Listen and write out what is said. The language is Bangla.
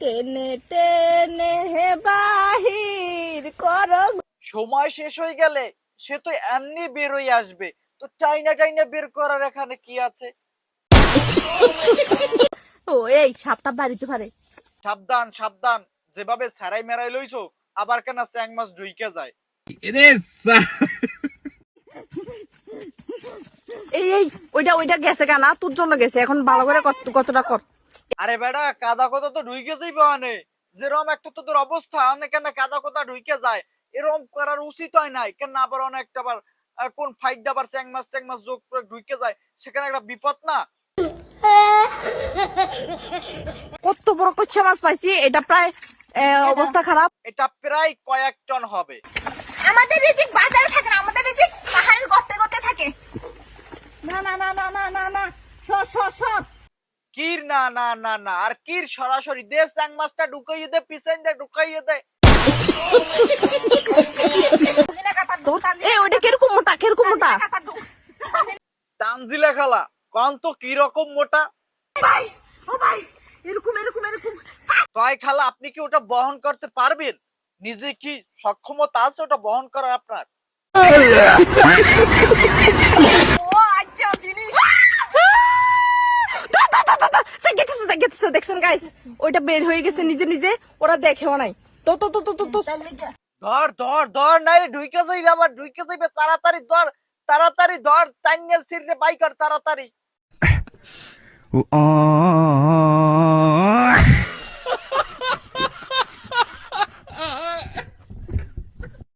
টেনে টেনে বাহির করো। সময় শেষ হয়ে গেলে সে তো এমনি বের হয়ে আসবে, তো টাইনা টাইনা বের করার এখানে কি আছে? ও এই সাপটা বাড়িতে পারে। সাবধান সাবধান, যেভাবে সারাই মেরাই লইছো আবার কেন চ্যাং মাছ ঢুইকে যায়। এই এই ওইটা ওইটা গেছে কেনা, তোর জন্য গেছে, এখন ভালো করে কতটা কর। আরে বেটা, কাদা কথা তো ঢুইকে যাইবে অনে, যেরকম একটা তোদের অবস্থা অনেক কেন কাদা কথা ঢুইকে যায়, এরকম করার উচিত হয় নাই কেন? আবার অনেকটা আবার কোন ফাইট দাবার চ্যাং মাছ ট্যাং মাছ যোগ করে ঢুইকে যায়, সেখানে একটা বিপদ না? কত বড় কচ্ছা মাছ পাইছি, এটা প্রায় অবস্থা খারাপ। এটা প্রায় কয়েক টন হবে। আমাদের রিজিক বাজারে থাকে না, আমাদের রিজিক পাহাড়ের গর্তে গর্তে থাকে। না না না না না না না, সর সর সর। কির না না না না আর কির সরাসরি দে চ্যাং মাছটা ঢুকাইয়ে দে, পিছন দে ঢুকাইয়ে দে। এই ওইটা কিরকম মোটা, কিরকম মোটা? তানজিলা খালা কন তো কি রকম মোটা? ভাই ও ভাই, এরকম এরকম এরকম। তয় খালা আপনি কি ওটা বহন করতে পারবেন? নিজে কি সক্ষমতা আছে ওটা বহন করার আপনার? ও আচ্ছা জিনিস। দেখছেন গাইস, ওইটা বের হয়ে গেছে নিজে নিজে, ওরা দেখেও নাই। তো তো তো তো তো তো ধর ধর ধর নাই ঢুইকে যাইবে, আবার ঢুইকে যাইবে, তাড়াতাড়ি ধর, তাড়াতাড়ি ধর, টাইনে সিরে বাই কর তাড়াতাড়ি।